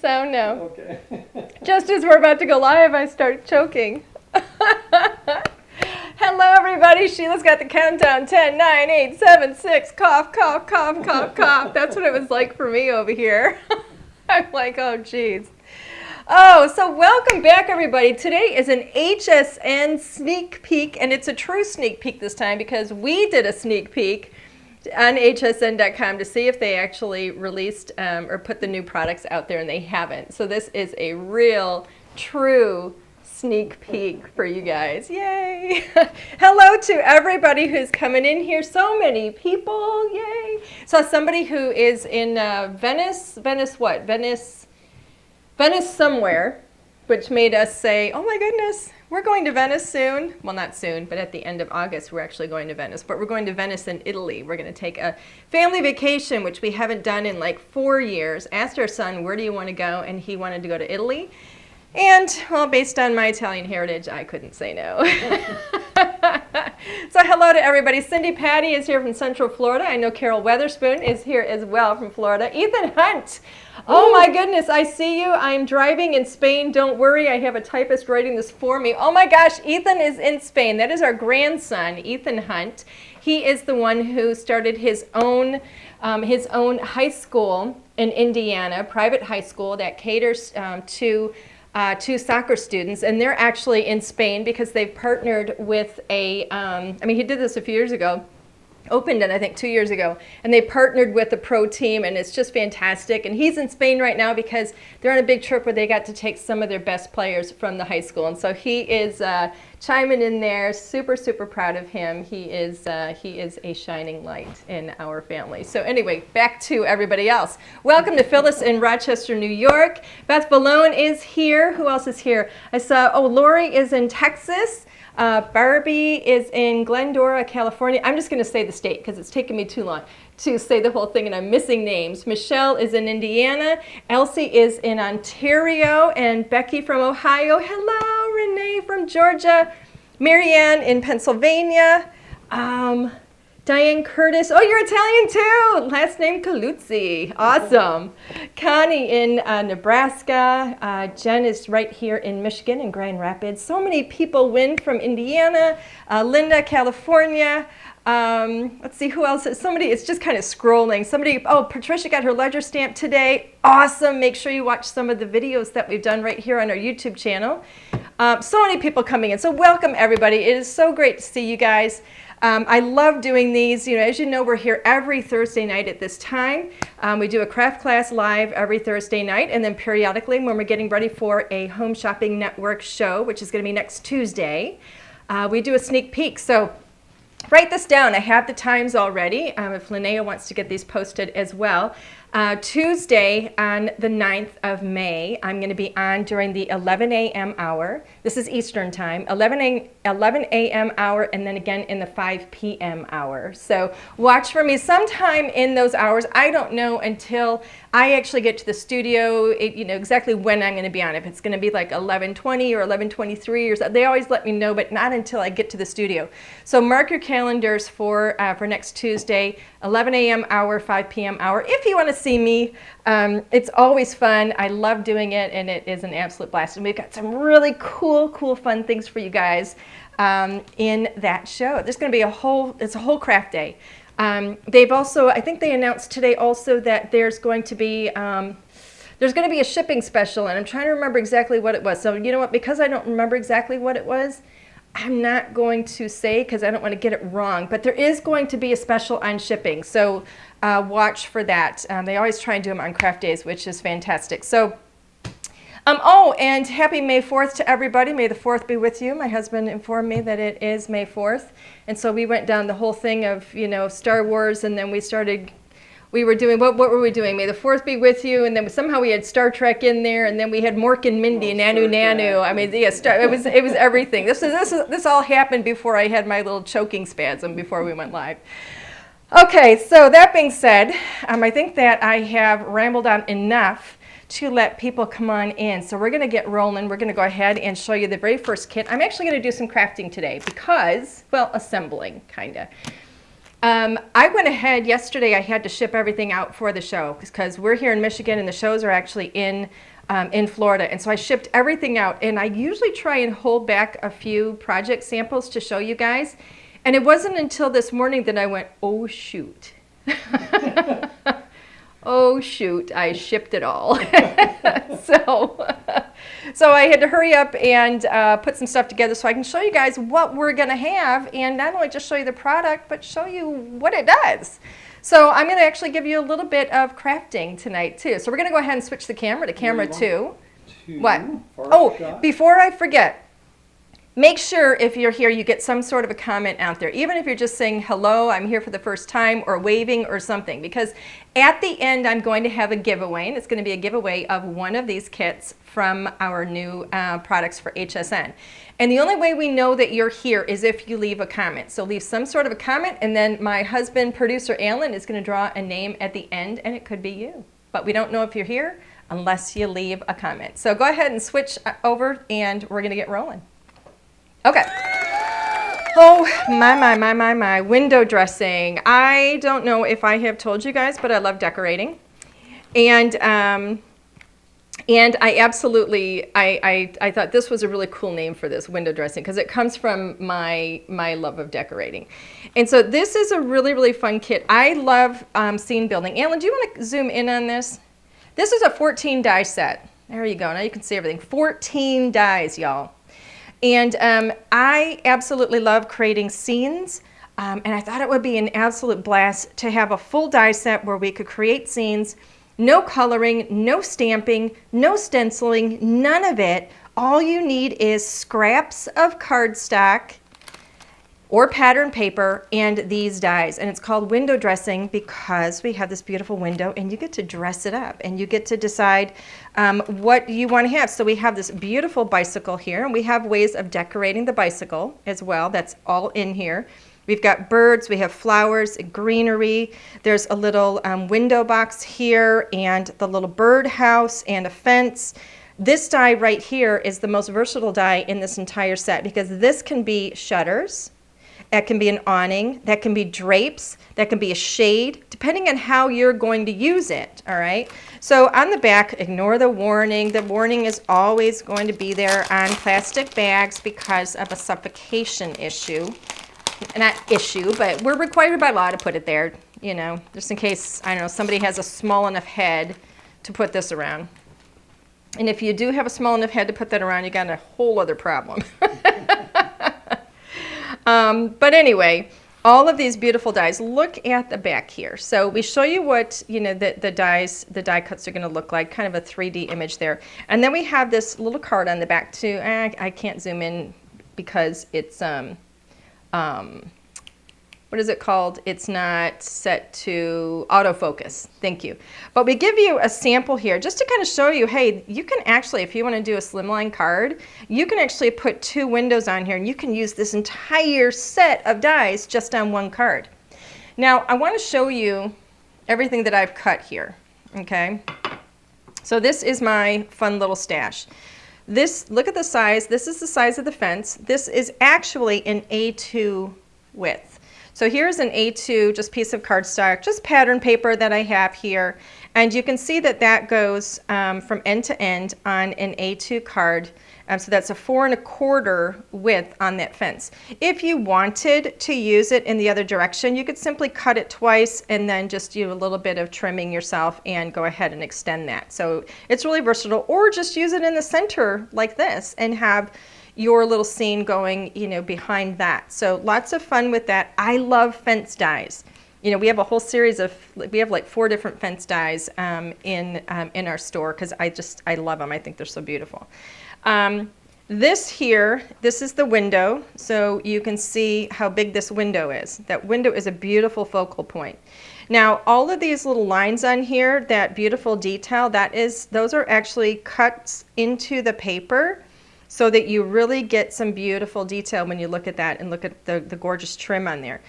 Sound now. Okay. Just as we're about to go live, I start choking. Hello, everybody. Sheila's got the countdown. 10, 9, 8, 7, 6. Cough, cough, cough, cough, cough. That's what it was like for me over here. I'm like, oh, geez. Oh, so welcome back, everybody. Today is an HSN Sneak Peek, and it's a true sneak peek this time because we did a sneak peek on hsn.com to see if they actually released or put the new products out there, and they haven't. So this is a real, true sneak peek for you guys. Yay! Hello to everybody who's coming in here. So many people. Yay! Saw somebody who is in Venice somewhere, which made us say, oh my goodness, we're going to Venice soon. Well, not soon, but at the end of August, we're actually going to Venice. But we're going to Venice in Italy. We're going to take a family vacation, which we haven't done in like 4 years. Asked our son, where do you want to go? And he wanted to go to Italy. And, well, based on my Italian heritage, I couldn't say no. So hello to everybody. Cindy Patty is here from Central Florida. I know Carol Weatherspoon is here as well from Florida. Ethan Hunt. Oh my goodness, I see you. I'm driving in Spain. Don't worry, I have a typist writing this for me. Oh my gosh, Ethan is in Spain. That is our grandson, Ethan Hunt. He is the one who started his own high school in Indiana, private high school that caters to soccer students, and they're actually in Spain because they've partnered with he did this a few years ago, opened it I think 2 years ago, and they partnered with the pro team, and it's just fantastic. And he's in Spain right now because they're on a big trip where they got to take some of their best players from the high school, and so he is chiming in there. Super, super proud of him. He is a shining light in our family. So anyway, back to everybody else. Welcome to Phyllis in Rochester, New York. Beth Ballone is here. Who else is here? I saw, Lori is in Texas. Barbie is in Glendora, California. I'm just going to say the state because it's taken me too long to say the whole thing and I'm missing names. Michelle is in Indiana. Elsie is in Ontario. And Becky from Ohio. Hello, Renee from Georgia. Marianne in Pennsylvania. Diane Curtis. Oh, you're Italian too. Last name Caluzzi. Awesome. Connie in Nebraska. Jen is right here in Michigan in Grand Rapids. So many people win from Indiana. Linda, California. Let's see who else. It's just kind of scrolling. Patricia got her ledger stamp today. Awesome. Make sure you watch some of the videos that we've done right here on our YouTube channel. So many people coming in. So welcome everybody. It is so great to see you guys. I love doing these. As you know, we're here every Thursday night at this time. We do a craft class live every Thursday night, and then periodically when we're getting ready for a Home Shopping Network show, which is going to be next Tuesday, we do a sneak peek. So write this down. I have the times already if Linnea wants to get these posted as well. Tuesday on the 9th of May, I'm going to be on during the 11 a.m. hour. This is Eastern time, 11 a.m. hour, and then again in the 5 p.m. hour. So watch for me sometime in those hours. I don't know until I actually get to the studio, exactly when I'm going to be on. If it's going to be like 11:20 or 11:23 or something, they always let me know, but not until I get to the studio. So mark your calendars for next Tuesday, 11 a.m. hour, 5 p.m. hour. If you want to see me, it's always fun. I love doing it, and it is an absolute blast. And we've got some really cool, fun things for you guys in that show. There's going to be it's a whole craft day. They've also, I think they announced today also that there's going to be a shipping special, and I'm trying to remember exactly what it was. So you know what? Because I don't remember exactly what it was, I'm not going to say because I don't want to get it wrong. But there is going to be a special on shipping, so watch for that. They always try and do them on craft days, which is fantastic. So. And happy May 4th to everybody. May the 4th be with you. My husband informed me that it is May 4th. And so we went down the whole thing of, Star Wars, and then we were doing, what were we doing? May the 4th be with you, and then somehow we had Star Trek in there, and then we had Mork and Mindy, Nanu Nanu. I mean, yeah, it was everything. This all happened before I had my little choking spasm before we went live. Okay, so that being said, I think that I have rambled on enough to let people come on in. So we're going to get rolling. We're going to go ahead and show you the very first kit. I'm actually going to do some crafting today because, assembling, kind of. I went ahead yesterday. I had to ship everything out for the show because we're here in Michigan and the shows are actually in Florida. And so I shipped everything out. And I usually try and hold back a few project samples to show you guys. And it wasn't until this morning that I went, oh, shoot. Oh, shoot, I shipped it all. So I had to hurry up and put some stuff together so I can show you guys what we're going to have, and not only just show you the product, but show you what it does. So I'm going to actually give you a little bit of crafting tonight, too. So we're going to go ahead and switch the camera to camera 2. What? Oh, shot. Before I forget, make sure if you're here you get some sort of a comment out there, even if you're just saying hello, I'm here for the first time, or waving or something, because at the end I'm going to have a giveaway, and it's going to be a giveaway of one of these kits from our new products for HSN. And the only way we know that you're here is if you leave a comment. So leave some sort of a comment, and then my husband, producer Alan, is going to draw a name at the end, and it could be you. But we don't know if you're here unless you leave a comment. So go ahead and switch over, and we're going to get rolling. Okay. Oh, my. Window dressing. I don't know if I have told you guys, but I love decorating. And I absolutely, I thought this was a really cool name for this, window dressing, because it comes from my love of decorating. And so this is a really, really fun kit. I love scene building. Alan, do you want to zoom in on this? This is a 14 die set. There you go. Now you can see everything. 14 dies, y'all. And I absolutely love creating scenes, and I thought it would be an absolute blast to have a full die set where we could create scenes, no coloring, no stamping, no stenciling, none of it. All you need is scraps of cardstock or pattern paper and these dies. And it's called window dressing because we have this beautiful window and you get to dress it up and you get to decide what you want to have. So we have this beautiful bicycle here, and we have ways of decorating the bicycle as well. That's all in here. We've got birds, we have flowers, greenery. There's a little window box here and the little bird house and a fence. This die right here is the most versatile die in this entire set because this can be shutters. That can be an awning, that can be drapes, that can be a shade, depending on how you're going to use it, all right? So on the back, ignore the warning. The warning is always going to be there on plastic bags because of a suffocation issue. Not issue, but we're required by law to put it there, you know, just in case, I don't know, somebody has a small enough head to put this around. And if you do have a small enough head to put that around, you got a whole other problem. But anyway, all of these beautiful dies. Look at the back here. So we show you what, you know, the die cuts are going to look like, kind of a 3D image there. And then we have this little card on the back too. I can't zoom in because it's what is it called? It's not set to autofocus. Thank you. But we give you a sample here just to kind of show you, hey, you can actually, if you want to do a slimline card, you can actually put 2 windows on here and you can use this entire set of dies just on one card. Now, I want to show you everything that I've cut here, okay? So this is my fun little stash. This, look at the size. This is the size of the fence. This is actually an A2 width. So here's an A2, just piece of cardstock, just pattern paper that I have here. And you can see that that goes from end to end on an A2 card. So that's a 4 1/4 width on that fence. If you wanted to use it in the other direction, you could simply cut it twice and then just do a little bit of trimming yourself and go ahead and extend that. So it's really versatile, or just use it in the center like this and have your little scene going, you know, behind that. So lots of fun with that. I love fence dies. You know, we have a whole series of, we have like 4 different fence dies in our store because I love them. I think they're so beautiful. This here, this is the window, so you can see how big this window is. That window is a beautiful focal point. Now, all of these little lines on here, that beautiful detail, those are actually cuts into the paper so that you really get some beautiful detail when you look at that and look at the gorgeous trim on there.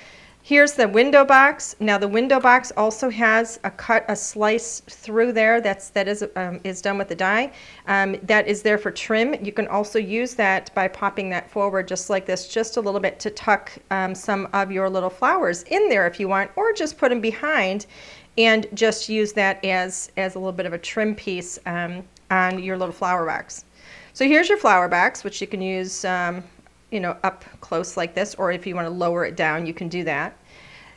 Here's the window box. Now the window box also has a slice through there that is done with the die. That is there for trim. You can also use that by popping that forward just like this, just a little bit to tuck some of your little flowers in there if you want, or just put them behind and just use that as a little bit of a trim piece on your little flower box. So here's your flower box, which you can use up close like this, or if you want to lower it down, you can do that.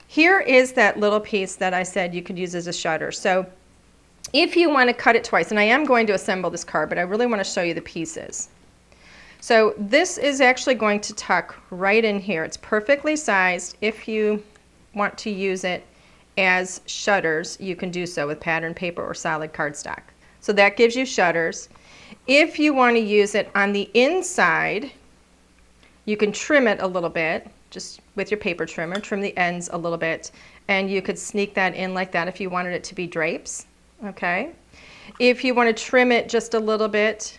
Here is that little piece that I said you could use as a shutter. So if you want to cut it twice, and I am going to assemble this card, but I really want to show you the pieces. So this is actually going to tuck right in here. It's perfectly sized. If you want to use it as shutters, you can do so with pattern paper or solid cardstock. So that gives you shutters. If you want to use it on the inside, you can trim it a little bit, just with your paper trimmer, trim the ends a little bit, and you could sneak that in like that if you wanted it to be drapes, okay? If you want to trim it just a little bit,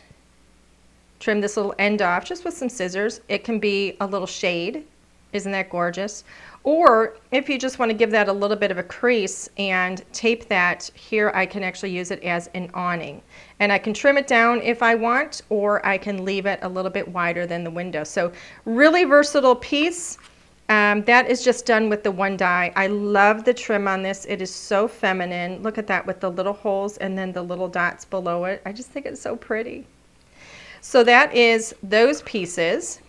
trim this little end off just with some scissors. It can be a little shade. Isn't that gorgeous? Or if you just want to give that a little bit of a crease and tape that, here I can actually use it as an awning. And I can trim it down if I want, or I can leave it a little bit wider than the window. So really versatile piece. That is just done with the one die. I love the trim on this. It is so feminine. Look at that with the little holes and then the little dots below it. I just think it's so pretty. So that is those pieces.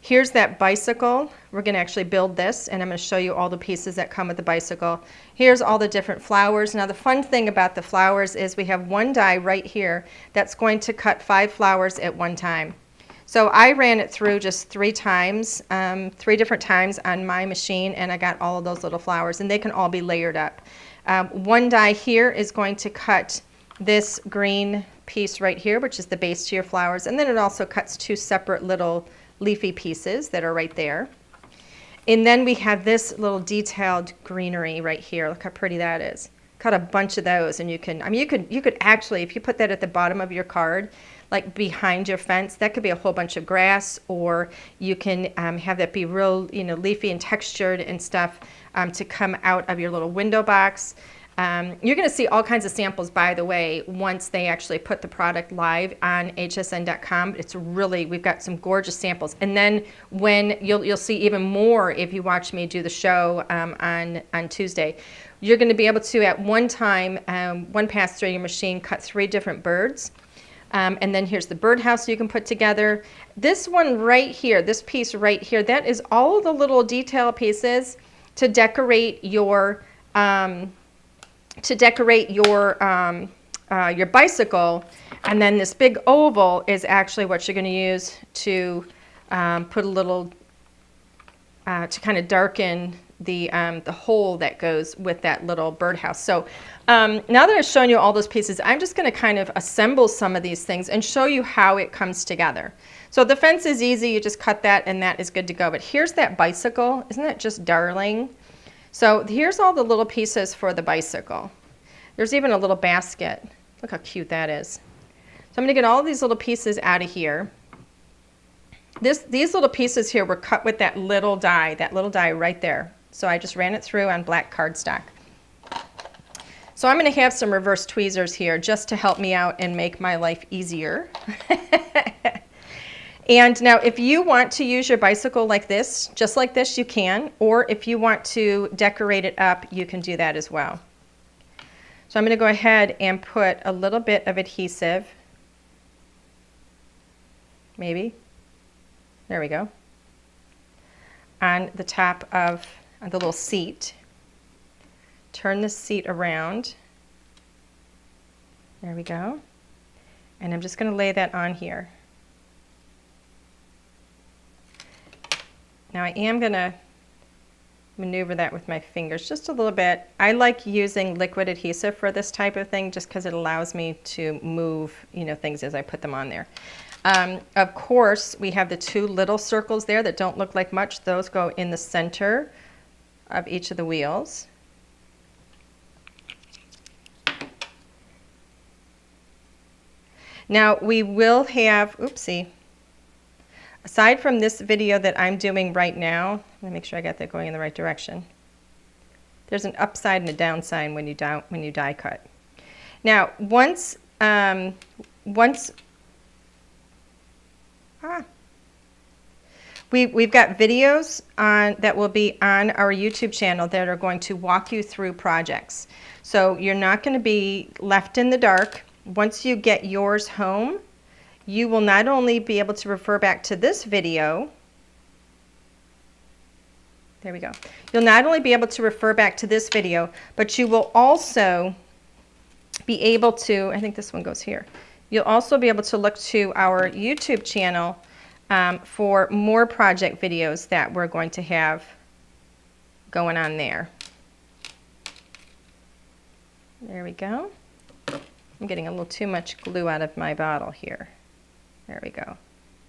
Here's that bicycle. We're going to actually build this, and I'm going to show you all the pieces that come with the bicycle. Here's all the different flowers. Now the fun thing about the flowers is we have one die right here that's going to cut 5 flowers at one time. So I ran it through just 3 times, 3 different times on my machine, and I got all of those little flowers, and they can all be layered up. One die here is going to cut this green piece right here, which is the base to your flowers, and then it also cuts 2 separate little leafy pieces that are right there. And then we have this little detailed greenery right here. Look how pretty that is. Cut a bunch of those, and you could actually, if you put that at the bottom of your card, like behind your fence, that could be a whole bunch of grass, or you can have that be real, leafy and textured and stuff to come out of your little window box. You're going to see all kinds of samples, by the way, once they actually put the product live on hsn.com. It's really, we've got some gorgeous samples. And then when you'll see even more if you watch me do the show on Tuesday. You're going to be able to, at one time, one pass through your machine, cut 3 different birds. And then here's the birdhouse you can put together. This one right here, this piece right here, that is all of the little detail pieces to decorate your your bicycle, and then this big oval is actually what you're going to use to put a little to kind of darken the hole that goes with that little birdhouse. So now that I've shown you all those pieces, I'm just going to kind of assemble some of these things and show you how it comes together. So the fence is easy. You just cut that, and that is good to go. But here's that bicycle. Isn't that just darling? So here's all the little pieces for the bicycle. There's even a little basket. Look how cute that is. So I'm going to get all these little pieces out of here. These little pieces here were cut with that little die right there. So I just ran it through on black cardstock. So I'm going to have some reverse tweezers here just to help me out and make my life easier. And now if you want to use your bicycle like this, just like this, you can. Or if you want to decorate it up, you can do that as well. So I'm going to go ahead and put a little bit of adhesive. Maybe. There we go. On the top of the little seat. Turn the seat around. There we go. And I'm just going to lay that on here. Now I am going to maneuver that with my fingers just a little bit. I like using liquid adhesive for this type of thing just because it allows me to move, things as I put them on there. Of course, we have the 2 little circles there that don't look like much. Those go in the center of each of the wheels. Now we will have, oopsie, aside from this video that I'm doing right now, let me make sure I got that going in the right direction. There's an upside and a downside when you die cut. Now, we've got videos that will be on our YouTube channel that are going to walk you through projects. So you're not going to be left in the dark. Once you get yours home, you will not only be able to refer back to this video. There we go. You'll not only be able to refer back to this video, but you will also be able to, I think this one goes here. You'll also be able to look to our YouTube channel for more project videos that we're going to have going on there. There we go. I'm getting a little too much glue out of my bottle here. There we go.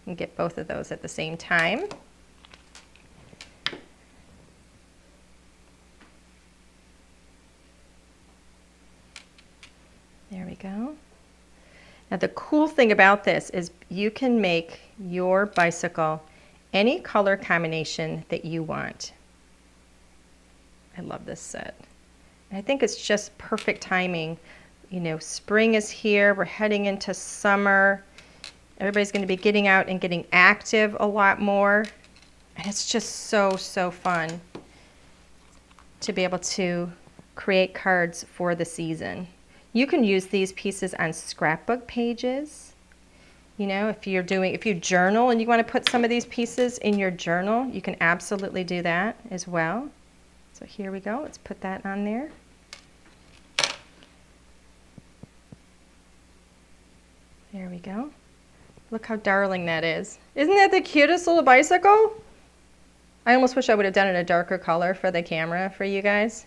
And get both of those at the same time. There we go. Now the cool thing about this is you can make your bicycle any color combination that you want. I love this set. I think it's just perfect timing. You know, spring is here, we're heading into summer. Everybody's going to be getting out and getting active a lot more. And it's just so, so fun to be able to create cards for the season. You can use these pieces on scrapbook pages. You know, if you journal and you want to put some of these pieces in your journal, you can absolutely do that as well. So here we go. Let's put that on there. There we go. Look how darling that is. Isn't that the cutest little bicycle? I almost wish I would have done it a darker color for the camera for you guys.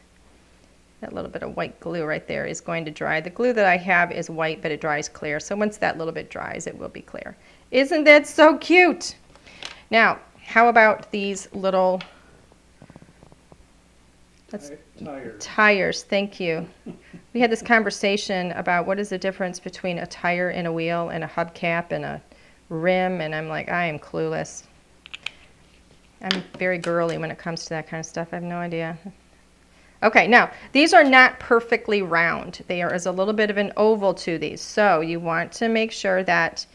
That little bit of white glue right there is going to dry. The glue that I have is white, but it dries clear. So once that little bit dries, it will be clear. Isn't that so cute? Now, how about these little tires? Thank you. We had this conversation about what is the difference between a tire and a wheel and a hubcap and a rim, and I'm like, I am clueless. I'm very girly when it comes to that kind of stuff. I have no idea. Okay, now, these are not perfectly round. There is a little bit of an oval to these. So you want to make sure that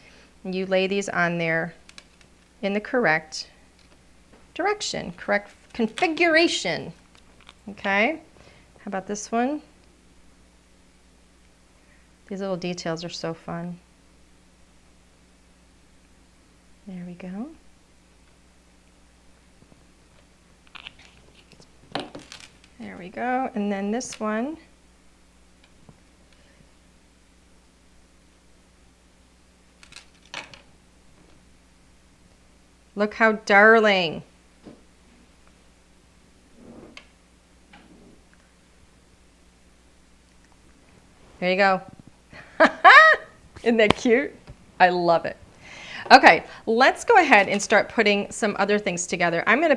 you lay these on there in the correct direction, correct configuration. Okay, how about this one? These little details are so fun. There we go. There we go. And then this one. Look how darling. There you go. Isn't that cute? I love it. Okay, let's go ahead and start putting some other things together. I'm going to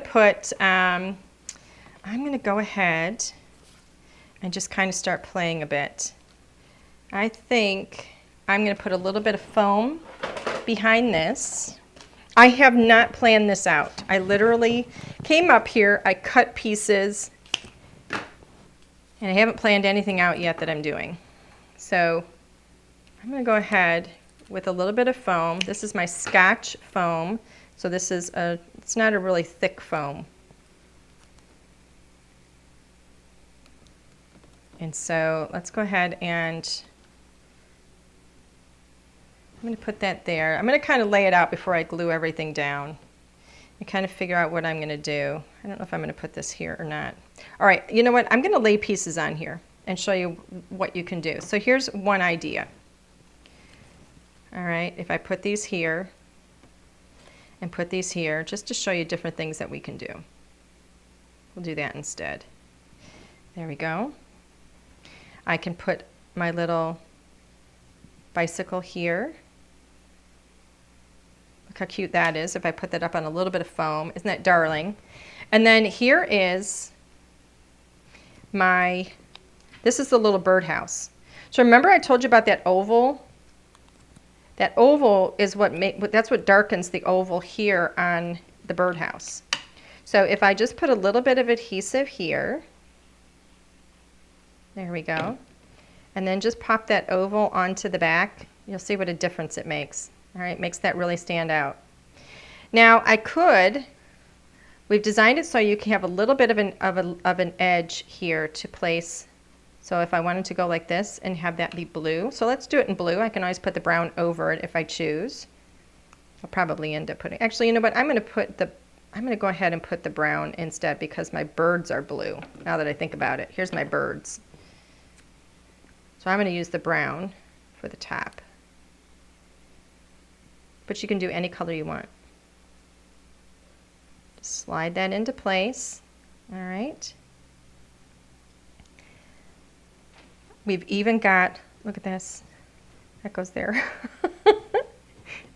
go ahead and just kind of start playing a bit. I think I'm going to put a little bit of foam behind this. I have not planned this out. I literally came up here, I cut pieces, and I haven't planned anything out yet that I'm doing. So I'm going to go ahead with a little bit of foam. This is my Scotch foam. So this is it's not a really thick foam. And so let's go ahead and I'm going to put that there. I'm going to kind of lay it out before I glue everything down and kind of figure out what I'm going to do. I don't know if I'm going to put this here or not. All right, you know what? I'm going to lay pieces on here and show you what you can do. So here's one idea. All right, if I put these here and put these here, just to show you different things that we can do. We'll do that instead. There we go. I can put my little bicycle here. Look how cute that is if I put that up on a little bit of foam. Isn't that darling? And then here is this is the little birdhouse. So remember I told you about that oval That oval is that's what darkens the oval here on the birdhouse. So if I just put a little bit of adhesive here, there we go, and then just pop that oval onto the back, you'll see what a difference it makes. All right, makes that really stand out. Now we've designed it so you can have a little bit of an edge here to place. So if I wanted to go like this and have that be blue, so let's do it in blue. I can always put the brown over it if I choose. I'll probably end up putting, actually, you know what, I'm going to go ahead and put the brown instead because my birds are blue, now that I think about it. Here's my birds. So I'm going to use the brown for the top. But you can do any color you want. Just slide that into place. All right. We've even got, look at this, that goes there.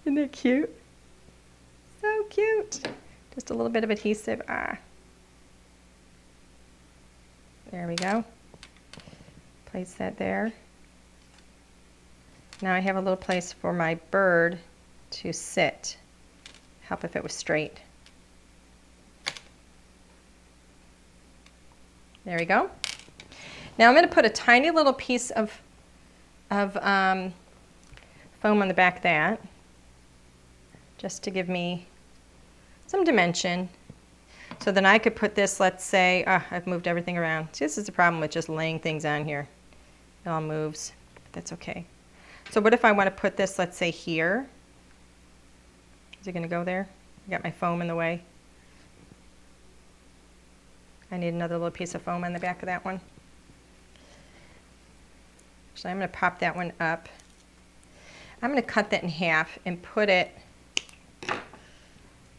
Isn't that cute? So cute. Just a little bit of adhesive. There we go. Place that there. Now I have a little place for my bird to sit. Help if it was straight. There we go. Now I'm going to put a tiny little piece of foam on the back of that, just to give me some dimension. So then I could put this, let's say, I've moved everything around. See, this is the problem with just laying things on here. It all moves, but that's okay. So what if I want to put this, let's say, here? Is it going to go there? I got my foam in the way. I need another little piece of foam on the back of that one. So I'm going to pop that one up. I'm going to cut that in half and put it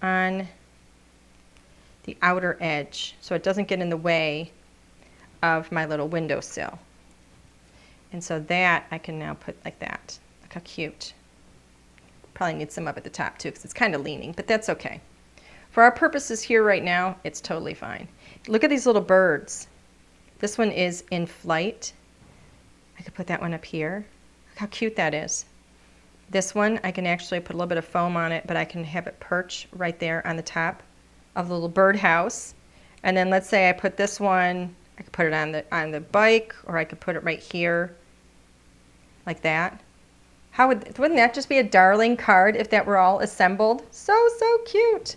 on the outer edge so it doesn't get in the way of my little windowsill. And so that I can now put like that. Look how cute. Probably need some up at the top too because it's kind of leaning, but that's okay. For our purposes here right now, it's totally fine. Look at these little birds. This one is in flight. I could put that one up here. Look how cute that is. This one, I can actually put a little bit of foam on it, but I can have it perch right there on the top of the little birdhouse. And then let's say I put this one, I could put it on the bike, or I could put it right here, like that. Wouldn't that just be a darling card if that were all assembled? So, so cute.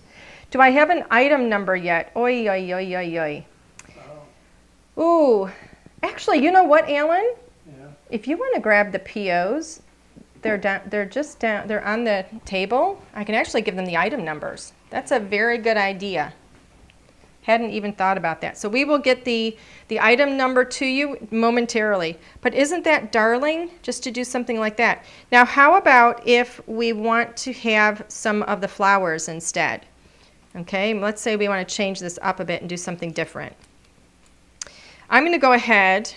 Do I have an item number yet? Oi, oi, oi, oi, oi. Ooh, actually, you know what, Alan? Yeah. If you want to grab the POs, they're on the table. I can actually give them the item numbers. That's a very good idea. Hadn't even thought about that. So we will get the item number to you momentarily. But isn't that darling, just to do something like that? Now, how about if we want to have some of the flowers instead? Okay, let's say we want to change this up a bit and do something different. I'm going to go ahead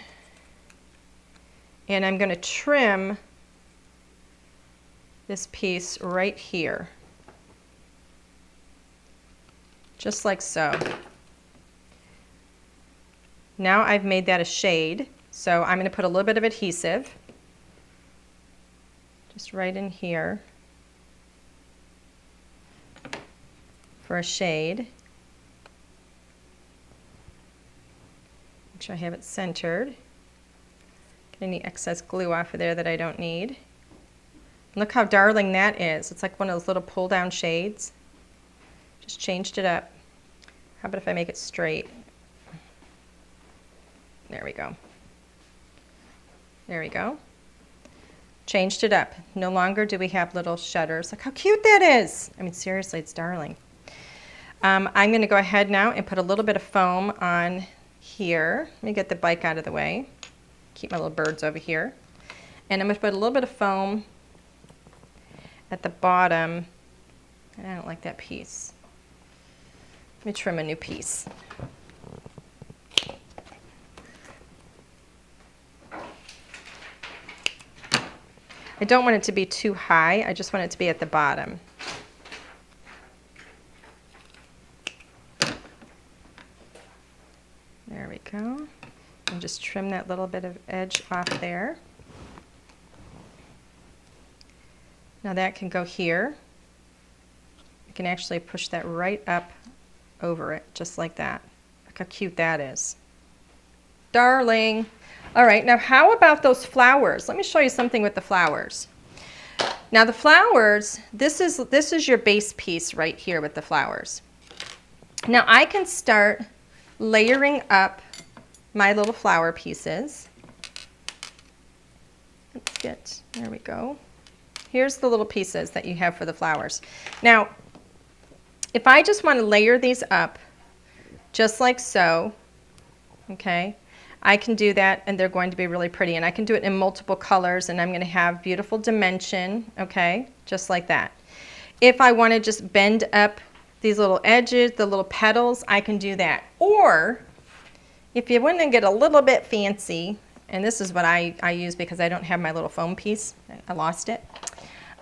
and I'm going to trim this piece right here, just like so. Now I've made that a shade, so I'm going to put a little bit of adhesive just right in here for a shade. Make sure I have it centered. Get any excess glue off of there that I don't need. Look how darling that is. It's like one of those little pull down shades. Just changed it up. How about if I make it straight? There we go. There we go. Changed it up. No longer do we have little shutters. Look how cute that is. I mean, seriously, it's darling. I'm going to go ahead now and put a little bit of foam on here. Let me get the bike out of the way. Keep my little birds over here. And I'm going to put a little bit of foam at the bottom. I don't like that piece. Let me trim a new piece. I don't want it to be too high. I just want it to be at the bottom. There we go. And just trim that little bit of edge off there. Now that can go here. You can actually push that right up over it, just like that. Look how cute that is. Darling. All right, now how about those flowers? Let me show you something with the flowers. Now the flowers, this is your base piece right here with the flowers. Now I can start layering up my little flower pieces. Let's get, there we go. Here's the little pieces that you have for the flowers. Now, if I just want to layer these up, just like so, okay, I can do that and they're going to be really pretty. And I can do it in multiple colors and I'm going to have beautiful dimension, okay, just like that. If I want to just bend up these little edges, the little petals, I can do that. Or, if you want to get a little bit fancy, and this is what I use because I don't have my little foam piece, I lost it.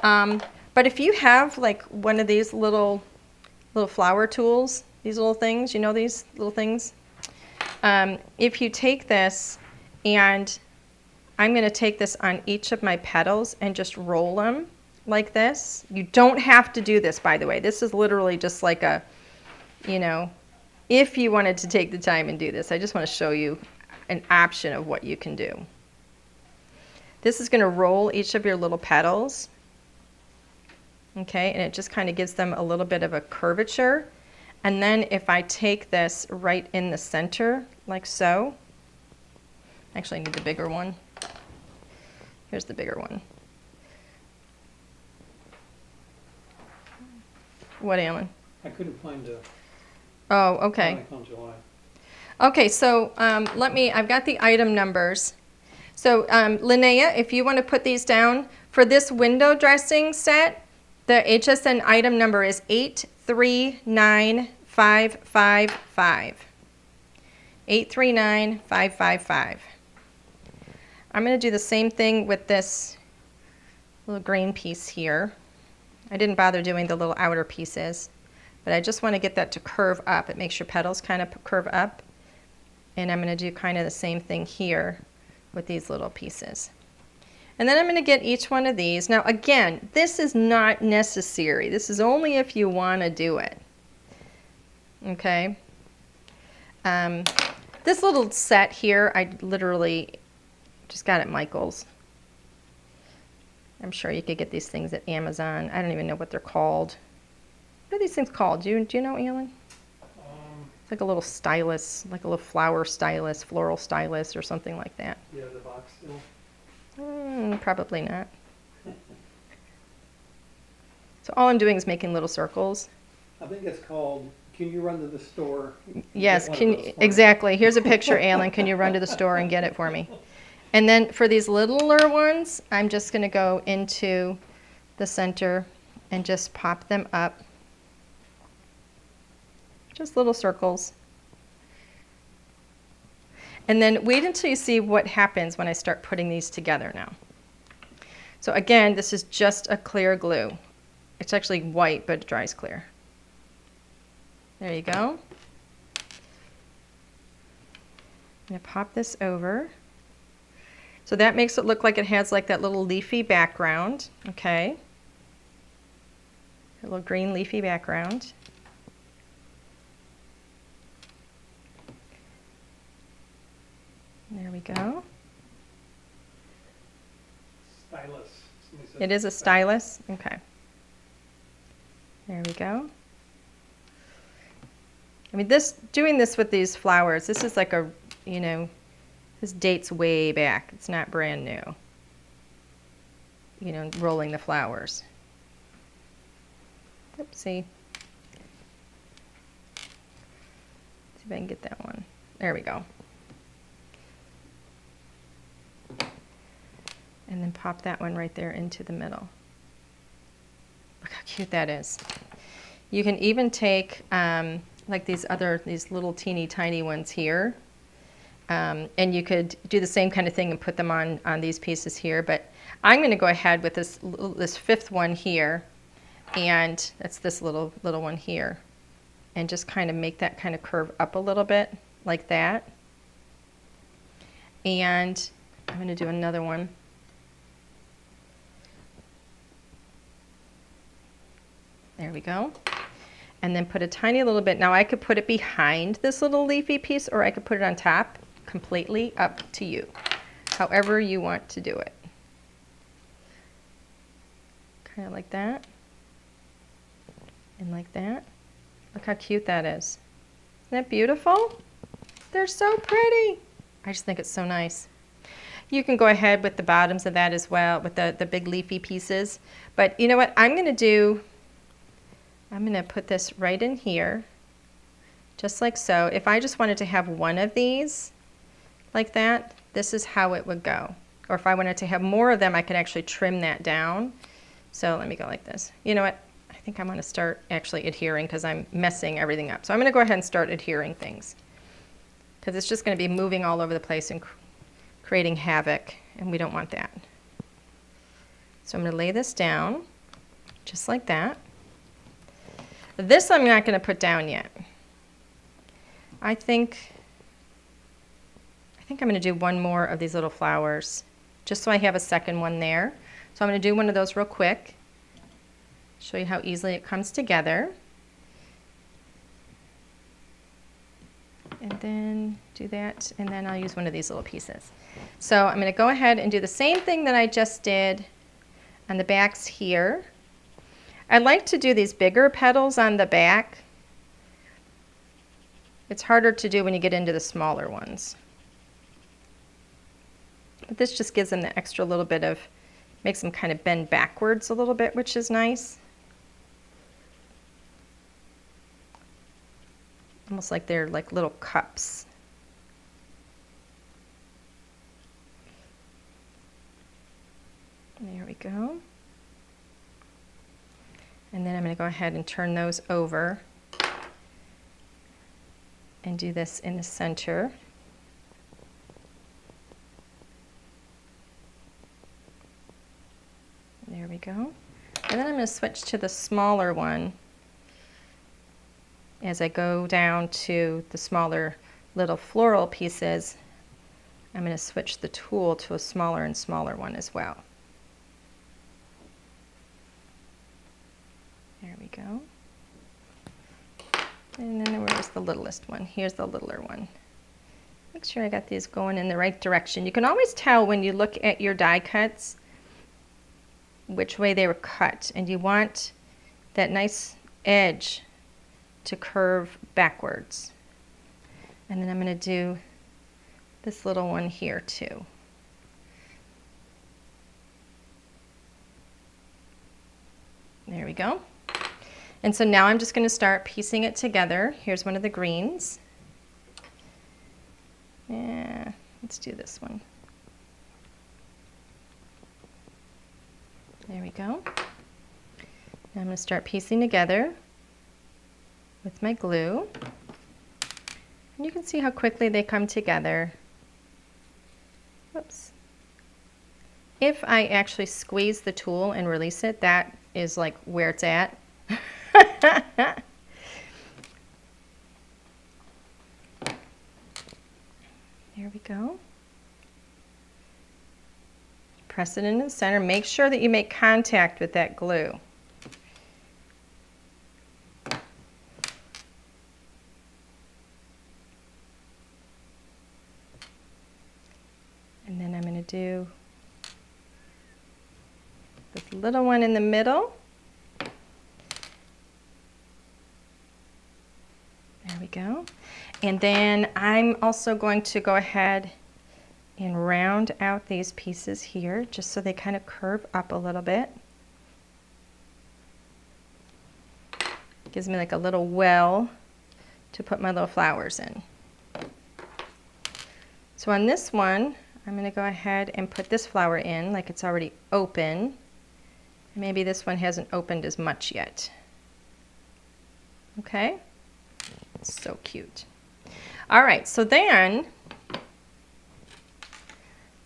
But if you have like one of these little flower tools, these little things, you know these little things? If you take this, and I'm going to take this on each of my petals and just roll them like this. You don't have to do this, by the way. This is literally just like a, you know, if you wanted to take the time and do this. I just want to show you an option of what you can do. This is going to roll each of your little petals. Okay, and it just kind of gives them a little bit of a curvature. And then if I take this right in the center, like so, actually I need the bigger one. Here's the bigger one. What, Alan? I couldn't find a... Oh, okay. Okay, so I've got the item numbers. So Linnea, if you want to put these down, for this window dressing set, the HSN item number is 839555. 839555. I'm going to do the same thing with this little green piece here. I didn't bother doing the little outer pieces, but I just want to get that to curve up. It makes your petals kind of curve up. And I'm going to do kind of the same thing here with these little pieces. And then I'm going to get each one of these. Now again, this is not necessary. This is only if you want to do it. Okay. This little set here, I literally just got at Michael's. I'm sure you could get these things at Amazon. I don't even know what they're called. What are these things called? Do you know, Alan? It's like a little stylus, like a little flower stylus, floral stylus, or something like that. Yeah, the box still. Probably not. So all I'm doing is making little circles. I think it's called, can you run to the store? Yes, exactly. Here's a picture, Alan. Can you run to the store and get it for me? And then for these littler ones, I'm just going to go into the center and just pop them up. Just little circles. And then wait until you see what happens when I start putting these together now. So again, this is just a clear glue. It's actually white, but it dries clear. There you go. I'm going to pop this over. So that makes it look like it has like that little leafy background, okay? A little green leafy background. There we go. Stylus. It is a stylus? Okay. There we go. I mean, doing this with these flowers, this is like a, you know, this dates way back. It's not brand new. You know, rolling the flowers. Oopsie. See if I can get that one. There we go. And then pop that one right there into the middle. Look how cute that is. You can even take like these little teeny tiny ones here. And you could do the same kind of thing and put them on these pieces here. But I'm going to go ahead with this fifth one here. And that's this little one here. And just kind of make that kind of curve up a little bit like that. And I'm going to do another one. There we go. And then put a tiny little bit. Now I could put it behind this little leafy piece, or I could put it on top, completely up to you. However you want to do it. Kind of like that. And like that. Look how cute that is. Isn't that beautiful? They're so pretty. I just think it's so nice. You can go ahead with the bottoms of that as well, with the big leafy pieces. But you know what I'm going to do? I'm going to put this right in here, just like so. If I just wanted to have one of these like that, this is how it would go. Or if I wanted to have more of them, I could actually trim that down. So let me go like this. You know what? I think I'm going to start actually adhering because I'm messing everything up. So I'm going to go ahead and start adhering things, because it's just going to be moving all over the place and creating havoc, and we don't want that. So I'm going to lay this down just like that. This I'm not going to put down yet. I think I'm going to do one more of these little flowers, just so I have a second one there. So I'm going to do one of those real quick, show you how easily it comes together. And then do that, and then I'll use one of these little pieces. So I'm going to go ahead and do the same thing that I just did on the backs here. I like to do these bigger petals on the back. It's harder to do when you get into the smaller ones. But this just gives them the extra little bit of, makes them kind of bend backwards a little bit, which is nice. Almost like they're like little cups. There we go. And then I'm going to go ahead and turn those over and do this in the center. There we go. And then I'm going to switch to the smaller one as I go down to the smaller little floral pieces. I'm going to switch the tool to a smaller and smaller one as well. There we go. And then where's the littlest one? Here's the littler one. Make sure I got these going in the right direction. You can always tell when you look at your die cuts which way they were cut, and you want that nice edge to curve backwards. And then I'm going to do this little one here too. There we go. And so now I'm just going to start piecing it together. Here's one of the greens. Yeah, let's do this one. There we go. Now I'm going to start piecing together with my glue. And you can see how quickly they come together. Whoops. If I actually squeeze the tool and release it, that is like where it's at. There we go. Press it in the center. Make sure that you make contact with that glue. And then I'm going to do this little one in the middle. There we go. And then I'm also going to go ahead and round out these pieces here just so they kind of curve up a little bit. Gives me like a little well to put my little flowers in. So on this one, I'm going to go ahead and put this flower in like it's already open. Maybe this one hasn't opened as much yet. Okay? It's so cute. All right, so then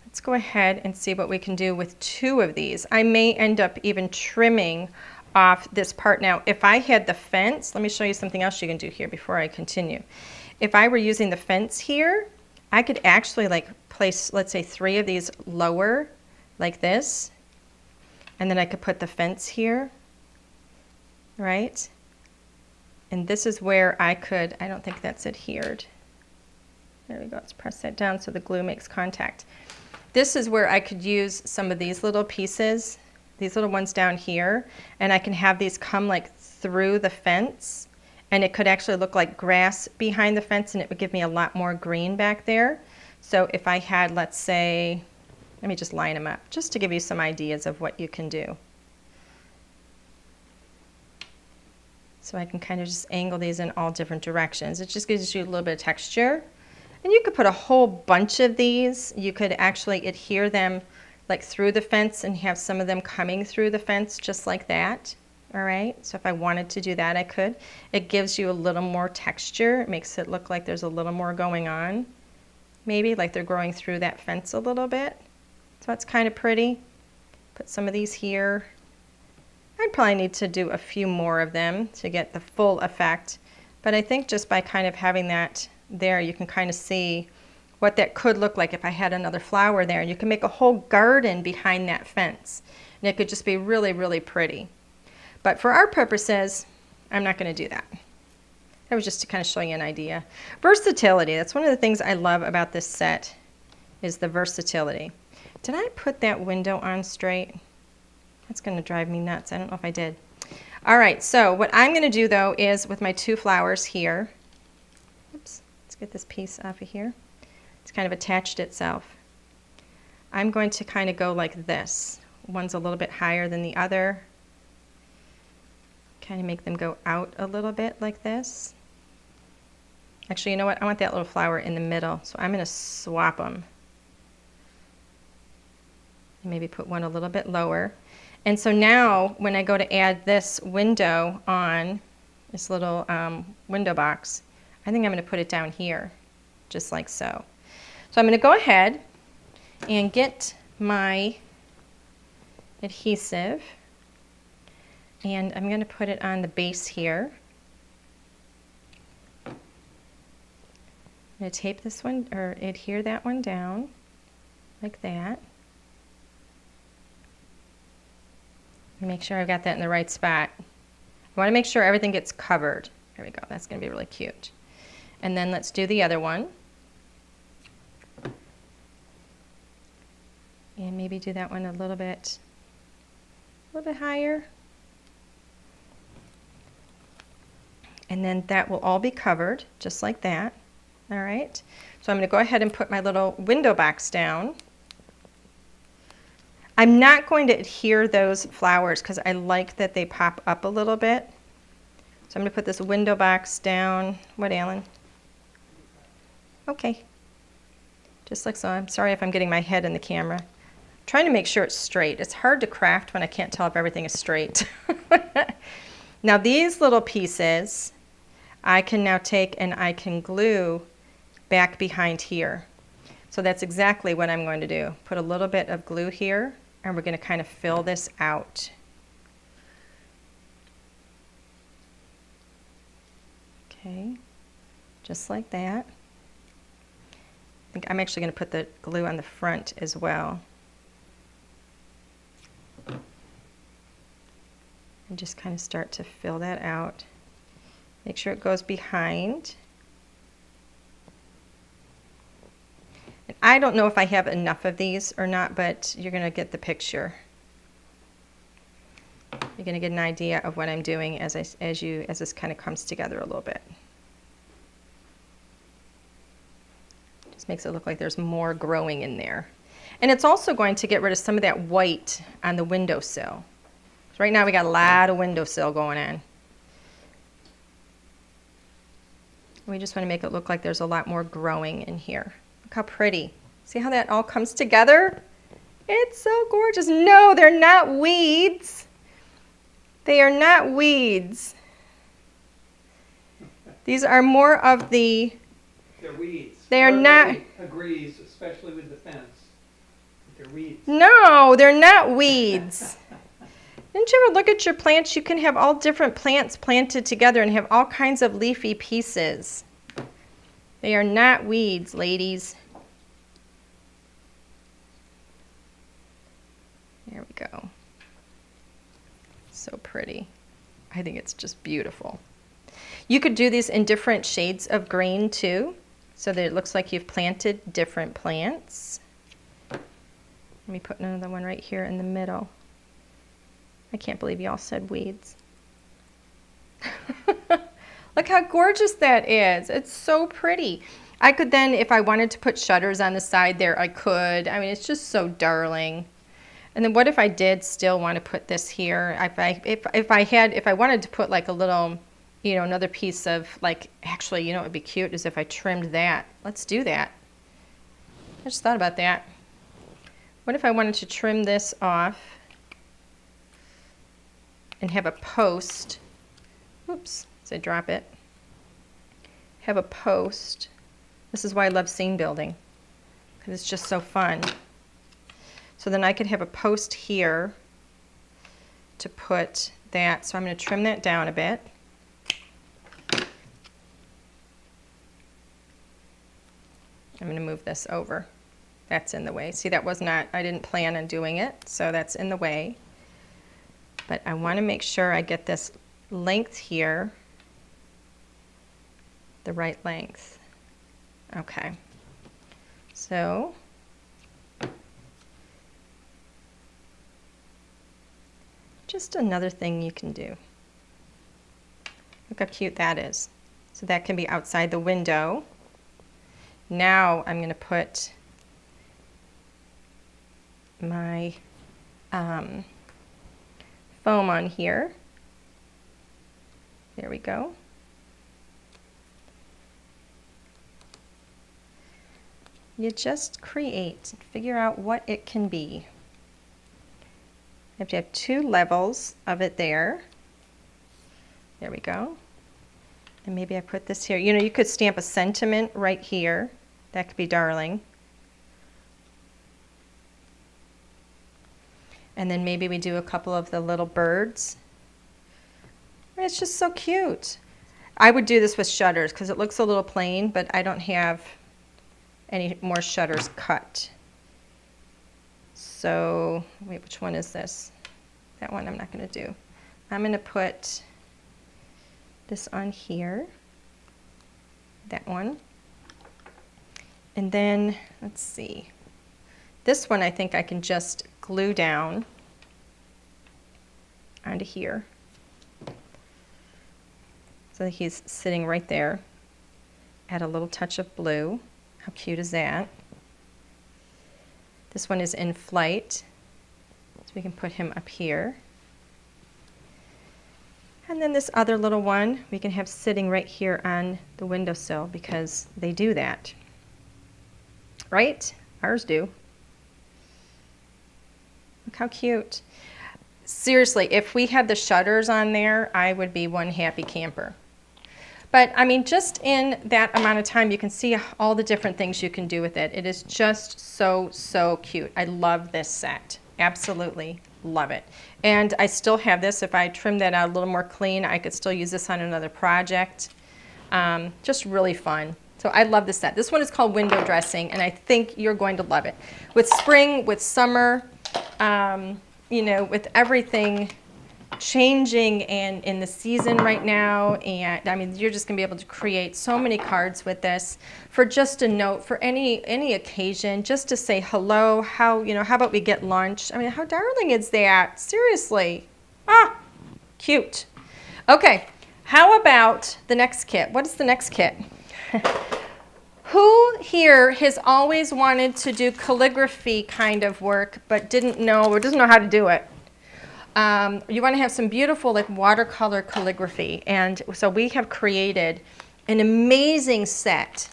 let's go ahead and see what we can do with two of these. I may end up even trimming off this part. Now, if I had the fence, let me show you something else you can do here before I continue. If I were using the fence here, I could actually like place, let's say 3 of these lower like this, and then I could put the fence here right? And this is where I don't think that's adhered. There we go, let's press that down so the glue makes contact. This is where I could use some of these little pieces, these little ones down here, and I can have these come like through the fence, and it could actually look like grass behind the fence, and it would give me a lot more green back there. So if I had, let's say, let me just line them up, just to give you some ideas of what you can do. So I can kind of just angle these in all different directions. It just gives you a little bit of texture. And you could put a whole bunch of these. You could actually adhere them like through the fence and have some of them coming through the fence just like that. All right, so if I wanted to do that, I could. It gives you a little more texture. It makes it look like there's a little more going on. Maybe like they're growing through that fence a little bit. So it's kind of pretty. Put some of these here. I'd probably need to do a few more of them to get the full effect. But I think just by kind of having that there, you can kind of see what that could look like if I had another flower there. And you can make a whole garden behind that fence. And it could just be really, really pretty. But for our purposes, I'm not going to do that. That was just to kind of show you an idea. Versatility, that's one of the things I love about this set, is the versatility. Did I put that window on straight? That's going to drive me nuts. I don't know if I did. All right, so what I'm going to do, though, is with my two flowers here, oops, let's get this piece off of here. It's kind of attached itself. I'm going to kind of go like this. One's a little bit higher than the other. Kind of make them go out a little bit like this. Actually, you know what? I want that little flower in the middle, so I'm going to swap them. And maybe put one a little bit lower. And so now when I go to add this window on, this little window box, I think I'm going to put it down here, just like so. So I'm going to go ahead and get my adhesive, and I'm going to put it on the base here. I'm going to tape this one, or adhere that one down, like that. Make sure I've got that in the right spot. I want to make sure everything gets covered. There we go. That's going to be really cute. And then let's do the other one. And maybe do that one a little bit higher. And then that will all be covered, just like that. All right. So I'm going to go ahead and put my little window box down. I'm not going to adhere those flowers because I like that they pop up a little bit. So I'm going to put this window box down. What, Alan? Okay. Just like so. I'm sorry if I'm getting my head in the camera. I'm trying to make sure it's straight. It's hard to craft when I can't tell if everything is straight. Now these little pieces, I can now take and I can glue back behind here. So that's exactly what I'm going to do. Put a little bit of glue here, and we're going to kind of fill this out. Okay, just like that. I think I'm actually going to put the glue on the front as well. And just kind of start to fill that out. Make sure it goes behind. And I don't know if I have enough of these or not, but you're going to get the picture. You're going to get an idea of what I'm doing as this kind of comes together a little bit. Just makes it look like there's more growing in there. And it's also going to get rid of some of that white on the windowsill. So right now we got a lot of windowsill going on. We just want to make it look like there's a lot more growing in here. Look how pretty. See how that all comes together? It's so gorgeous. No, they're not weeds. They are not weeds. These are more of the... They're weeds. They are not... Everybody agrees, especially with the fence, that they're weeds. No, they're not weeds. Didn't you ever look at your plants? You can have all different plants planted together and have all kinds of leafy pieces. They are not weeds, ladies. There we go. So pretty. I think it's just beautiful. You could do these in different shades of green too, so that it looks like you've planted different plants. Let me put another one right here in the middle. I can't believe y'all said weeds. Look how gorgeous that is. It's so pretty. I could then, if I wanted to put shutters on the side there, I could. I mean, it's just so darling. And then what if I did still want to put this here? If I wanted to put like a little, you know, another piece of like, actually, you know, it would be cute is if I trimmed that. Let's do that. I just thought about that. What if I wanted to trim this off and have a post? Oops, so I drop it. Have a post. This is why I love scene building, because it's just so fun. So then I could have a post here to put that. So I'm going to trim that down a bit. I'm going to move this over. That's in the way. See, that was not, I didn't plan on doing it, so that's in the way. But I want to make sure I get this length here, the right length. Okay. So just another thing you can do. Look how cute that is. So that can be outside the window. Now I'm going to put my foam on here. There we go. You just create, figure out what it can be. You have to have 2 levels of it there. There we go. And maybe I put this here. You know, you could stamp a sentiment right here. That could be darling. And then maybe we do a couple of the little birds. It's just so cute. I would do this with shutters because it looks a little plain, but I don't have any more shutters cut. So, wait, which one is this? That one I'm not going to do. I'm going to put this on here. That one. And then, let's see. This one I think I can just glue down onto here. So that he's sitting right there. Add a little touch of blue. How cute is that? This one is in flight, so we can put him up here. And then this other little one we can have sitting right here on the windowsill because they do that. Right? Ours do. Look how cute. Seriously, if we had the shutters on there, I would be one happy camper. But I mean, just in that amount of time, you can see all the different things you can do with it. It is just so, so cute. I love this set. Absolutely love it. And I still have this. If I trim that out a little more clean, I could still use this on another project. Just really fun. So I love this set. This one is called Window Dressing, and I think you're going to love it. With spring, with summer, you know, with everything changing and in the season right now, and I mean, you're just gonna be able to create so many cards with this for just a note for any occasion, just to say hello. How about we get lunch? I mean, how darling is that? Seriously, cute. Okay, how about the next kit? What is the next kit? Who here has always wanted to do calligraphy kind of work but didn't know or doesn't know how to do it? You want to have some beautiful like watercolor calligraphy, and so we have created an amazing set.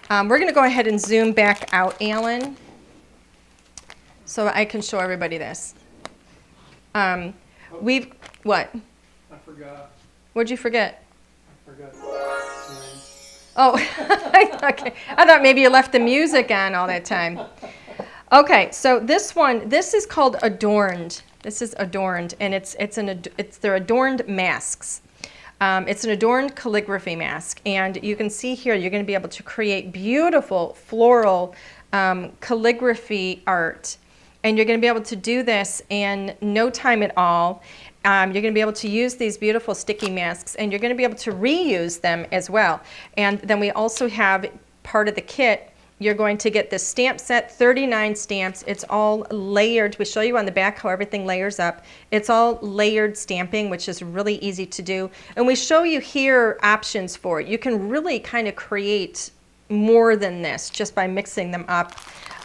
We're going to go ahead and zoom back out, Alan, so I can show everybody this. What? I forgot. What'd you forget? I forgot. Oh, okay. I thought maybe you left the music on all that time. Okay, so this is called Adorned. This is Adorned, and they're adorned masks. It's an adorned calligraphy mask, and you can see here you're going to be able to create beautiful floral calligraphy art, and you're going to be able to do this in no time at all. you're going to be able to use these beautiful sticky masks, and you're going to be able to reuse them as well. And then we also have part of the kit. You're going to get this stamp set, 39 stamps. It's all layered. We show you on the back how everything layers up. It's all layered stamping, which is really easy to do. And we show you here options for it. You can really kind of create more than this just by mixing them up.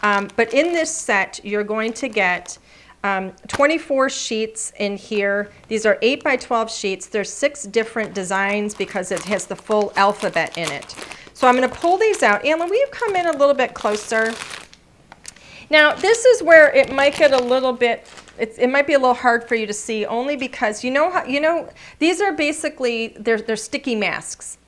But in this set, you're going to get 24 sheets in here. These are 8 by 12 sheets. There's 6 different designs because it has the full alphabet in it. So I'm going to pull these out. Alan, will you come in a little bit closer? Now, this is where it might get a little bit, it might be a little hard for you to see, only because these are basically, they're sticky masks.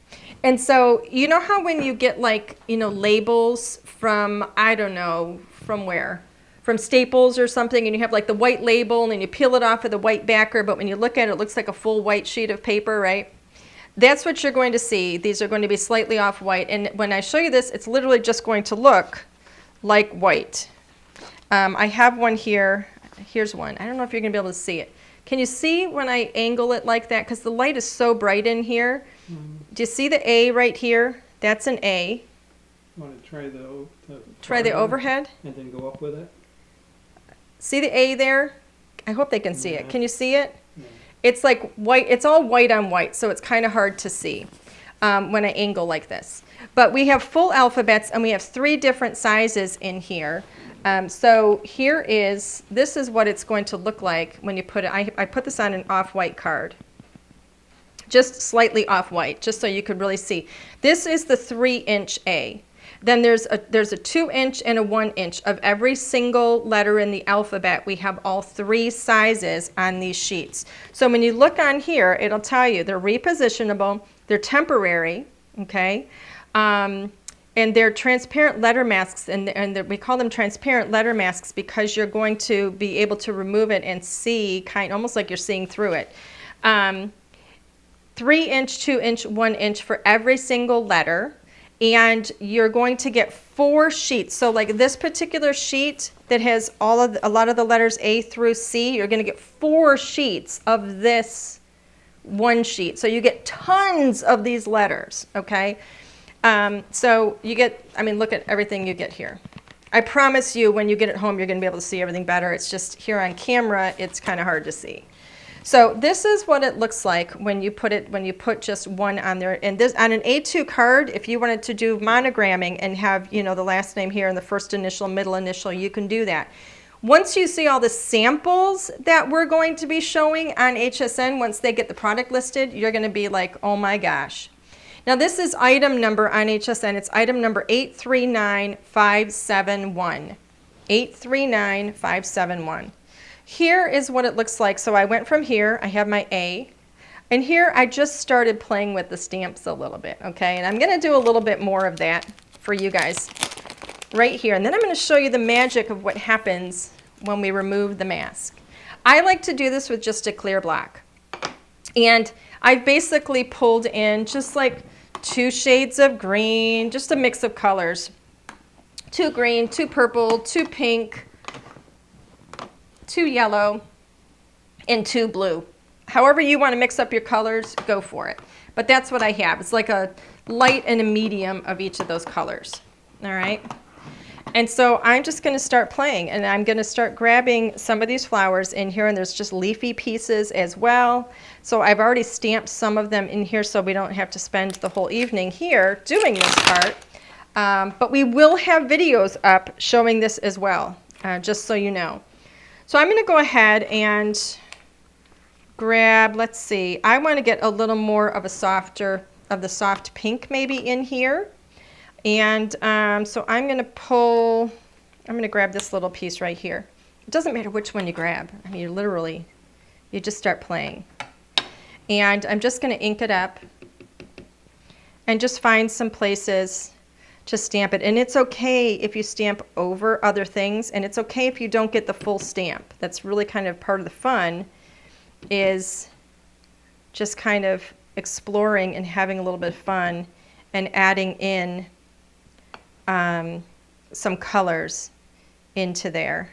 And so, you know how when you get like, labels from, I don't know, from where? From Staples or something, and you have like the white label, and then you peel it off with a white backer, but when you look at it, it looks like a full white sheet of paper, right? That's what you're going to see. These are going to be slightly off white, and when I show you this, it's literally just going to look like white. I have one here. Here's one. I don't know if you're going to be able to see it. Can you see when I angle it like that? Because the light is so bright in here. Do you see the A right here? That's an A. You want to try Try the overhead? And then go up with it? See the A there? I hope they can see it. Yeah. Can you see it? Yeah. It's like white. It's all white on white, so it's kind of hard to see when I angle like this. But we have full alphabets, and we have 3 different sizes in here. So this is what it's going to look like when you put it. I put this on an off-white card. Just slightly off-white, just so you could really see. This is the 3-inch A. Then there's a 2-inch and a 1-inch of every single letter in the alphabet. We have all 3 sizes on these sheets. So when you look on here, it'll tell you they're repositionable, they're temporary, okay? And they're transparent letter masks, and we call them transparent letter masks because you're going to be able to remove it and see, almost like you're seeing through it. 3-inch, 2-inch, 1-inch for every single letter. And you're going to get 4 sheets. So like this particular sheet that has a lot of the letters A through C, you're going to get 4 sheets of this one sheet. So you get tons of these letters, okay? So you get, look at everything you get here. I promise you when you get it home, you're going to be able to see everything better. It's just here on camera, it's kind of hard to see. So this is what it looks like when you put just one on there. And this on an A2 card, if you wanted to do monogramming and have, the last name here and the first initial, middle initial, you can do that. Once you see all the samples that we're going to be showing on HSN, once they get the product listed, you're going to be like, oh my gosh. Now this is item number on HSN. It's item number 839571. 839571. Here is what it looks like. So I went from here, I have my A, and here I just started playing with the stamps a little bit, okay? And I'm going to do a little bit more of that for you guys right here. And then I'm going to show you the magic of what happens when we remove the mask. I like to do this with just a clear block. And I've basically pulled in just like 2 shades of green, just a mix of colors. 2 green, 2 purple, 2 pink, 2 yellow, and 2 blue. However you want to mix up your colors, go for it. But that's what I have. It's like a light and a medium of each of those colors. All right? And so I'm just going to start playing, and I'm going to start grabbing some of these flowers in here, and there's just leafy pieces as well. So I've already stamped some of them in here so we don't have to spend the whole evening here doing this part. But we will have videos up showing this as well, just so you know. So I'm going to go ahead and grab, let's see, I want to get a little more of the soft pink maybe in here. And so I'm going to grab this little piece right here. It doesn't matter which one you grab. I mean, you just start playing. And I'm just going to ink it up and just find some places to stamp it. And it's okay if you stamp over other things, and it's okay if you don't get the full stamp. That's really kind of part of the fun, is just kind of exploring and having a little bit of fun and adding in some colors into there.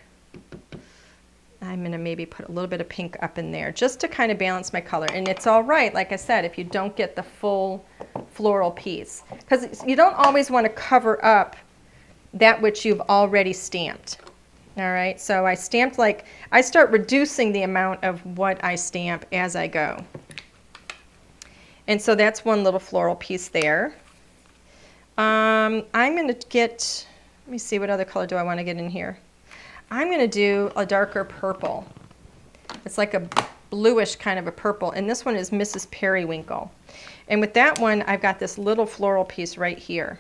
I'm going to maybe put a little bit of pink up in there just to kind of balance my color. And it's all right, like I said, if you don't get the full floral piece. Because you don't always want to cover up that which you've already stamped. All right, so I stamped I start reducing the amount of what I stamp as I go. And so that's one little floral piece there. I'm going to get, let me see, what other color do I want to get in here? I'm going to do a darker purple. It's like a bluish kind of a purple, and this one is Mrs. Periwinkle. And with that one, I've got this little floral piece right here.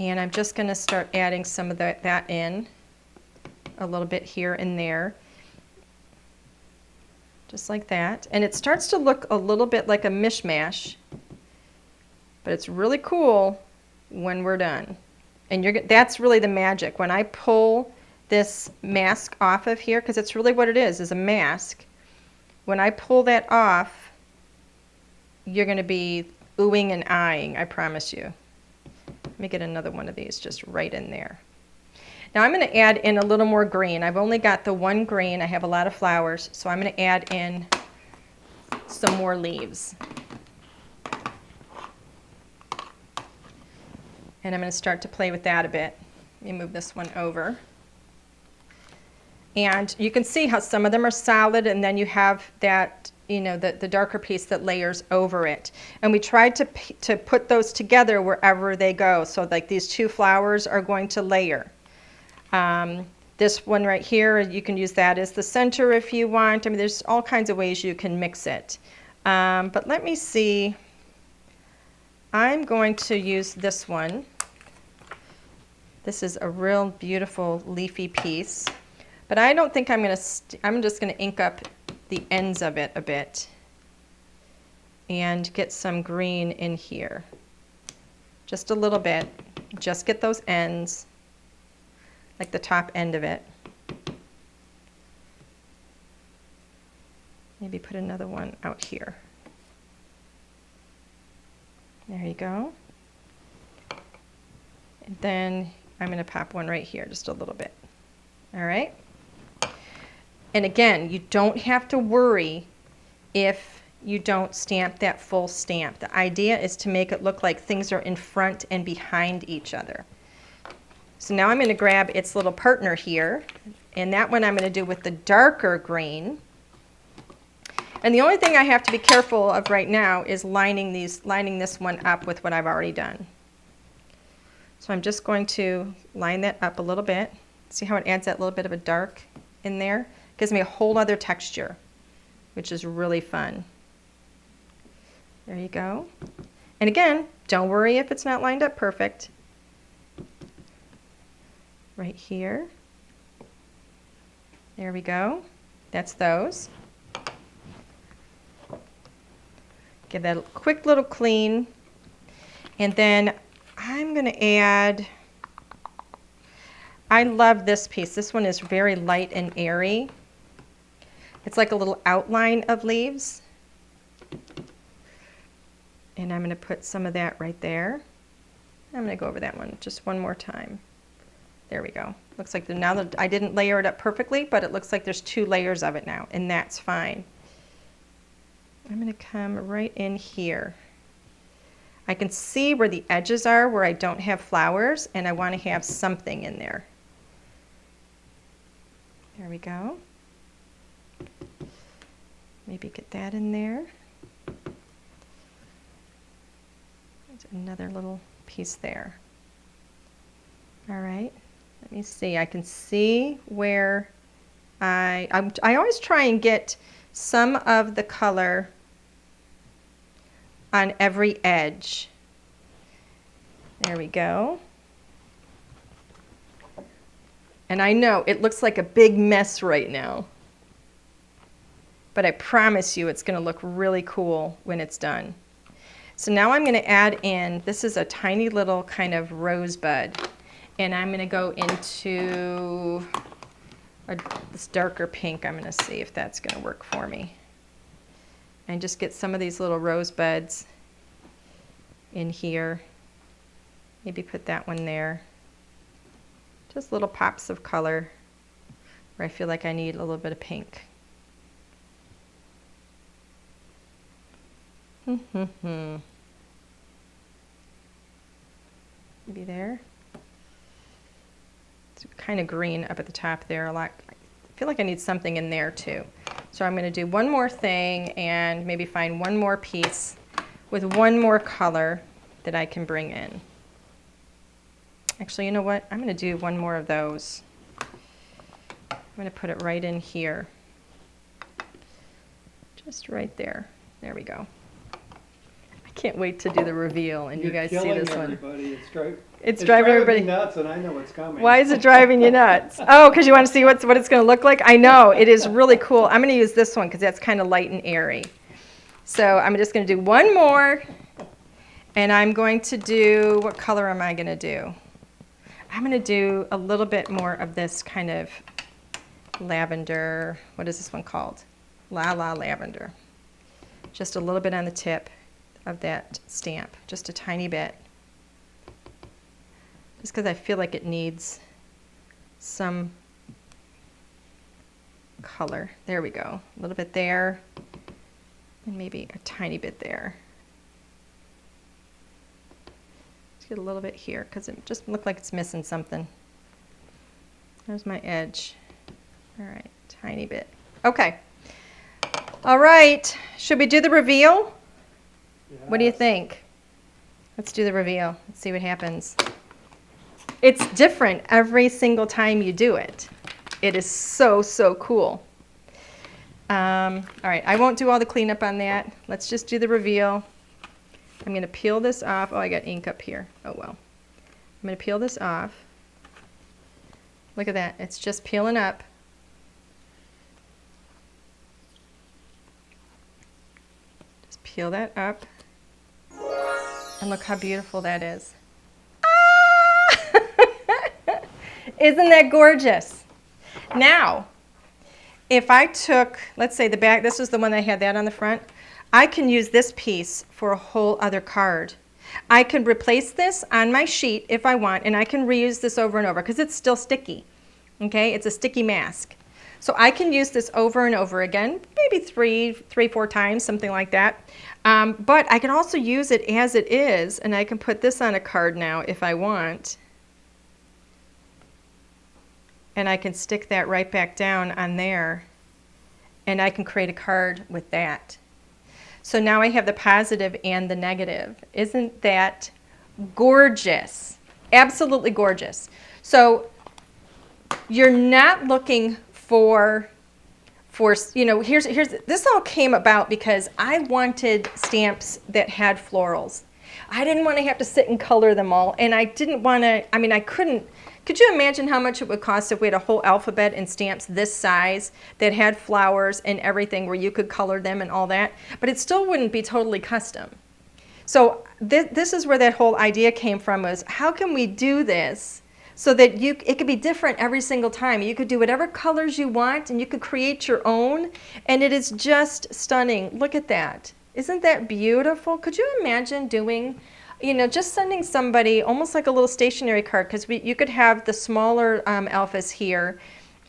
And I'm just going to start adding some of that in, a little bit here and there, just like that. And it starts to look a little bit like a mishmash, but it's really cool when we're done. And that's really the magic. When I pull this mask off of here, because it's really what it is a mask. When I pull that off, you're going to be oohing and eyeing, I promise you. Let me get another one of these just right in there. Now I'm going to add in a little more green. I've only got the one green. I have a lot of flowers, so I'm going to add in some more leaves. And I'm going to start to play with that a bit. Let me move this one over. And you can see how some of them are solid, and then you have that, the darker piece that layers over it. And we tried to put those together wherever they go. So like these two flowers are going to layer. This one right here, you can use that as the center if you want. I mean, there's all kinds of ways you can mix it. But let me see. I'm going to use this one. This is a real beautiful leafy piece. But I don't think I'm just going to ink up the ends of it a bit and get some green in here. Just a little bit. Just get those ends, like the top end of it. Maybe put another one out here. There you go. And then I'm going to pop one right here, just a little bit. All right? And again, you don't have to worry if you don't stamp that full stamp. The idea is to make it look like things are in front and behind each other. So now I'm going to grab its little partner here, and that one I'm going to do with the darker green. And the only thing I have to be careful of right now is lining this one up with what I've already done. So I'm just going to line that up a little bit. See how it adds that little bit of a dark in there? Gives me a whole other texture, which is really fun. There you go. And again, don't worry if it's not lined up perfect. Right here. There we go. That's those. Give that a quick little clean. And then I'm going to add, I love this piece. This one is very light and airy. It's like a little outline of leaves. And I'm going to put some of that right there. I'm going to go over that one just one more time. There we go. Looks like now that I didn't layer it up perfectly, but it looks like there's 2 layers of it now, and that's fine. I'm going to come right in here. I can see where the edges are where I don't have flowers, and I want to have something in there. There we go. Maybe get that in there. There's another little piece there. All right. Let me see. I can see where I always try and get some of the color on every edge. There we go. And I know it looks like a big mess right now, but I promise you it's going to look really cool when it's done. So now I'm going to add in, this is a tiny little kind of rosebud, and I'm going to go into this darker pink. I'm going to see if that's going to work for me. And just get some of these little rosebuds in here. Maybe put that one there. Just little pops of color where I feel like I need a little bit of pink. Maybe there. It's kind of green up at the top there a lot. I feel like I need something in there too. So I'm going to do one more thing and maybe find one more piece with one more color that I can bring in. Actually, you know what? I'm going to do one more of those. I'm going to put it right in here. Just right there. There we go. I can't wait to do the reveal and you guys see this one. It's driving everybody nuts, and I know what's coming. Why is it driving you nuts? Oh, because you want to see what it's going to look like? I know. It is really cool. I'm going to use this one because that's kind of light and airy. So I'm just going to do one more. And I'm going to do, what color am I going to do? I'm going to do a little bit more of this kind of lavender. What is this one called? La La Lavender. Just a little bit on the tip of that stamp, just a tiny bit. Just because I feel like it needs some color. There we go. A little bit there, and maybe a tiny bit there. Let's get a little bit here because it just looked like it's missing something. There's my edge. All right, tiny bit. Okay. All right. Should we do the reveal? What do you think? Let's do the reveal. Let's see what happens. It's different every single time you do it. It is so, so cool. All right, I won't do all the cleanup on that. Let's just do the reveal. I'm going to peel this off. Oh, I got ink up here. Oh, well. I'm going to peel this off. Look at that. It's just peeling up. Just peel that up. And look how beautiful that is. Ah! Isn't that gorgeous? Now, if I took, let's say the back, this was the one that had that on the front, I can use this piece for a whole other card. I could replace this on my sheet if I want, and I can reuse this over and over because it's still sticky. Okay, it's a sticky mask. So I can use this over and over again, maybe three, 4 times, something like that. But I can also use it as it is, and I can put this on a card now if I want. And I can stick that right back down on there, and I can create a card with that. So now I have the positive and the negative. Isn't that gorgeous? Absolutely gorgeous. So you're not looking for you know, here's this all came about because I wanted stamps that had florals. I didn't want to have to sit and color them all, and I didn't want to, I mean, I couldn't. Could you imagine how much it would cost if we had a whole alphabet and stamps this size that had flowers and everything where you could color them and all that? But it still wouldn't be totally custom. So this is where that whole idea came from, was how can we do this so that it could be different every single time. You could do whatever colors you want and you could create your own, and it is just stunning. Look at that. Isn't that beautiful? Could you imagine doing, you know, just sending somebody almost like a little stationery card, because you could have the smaller alphas here,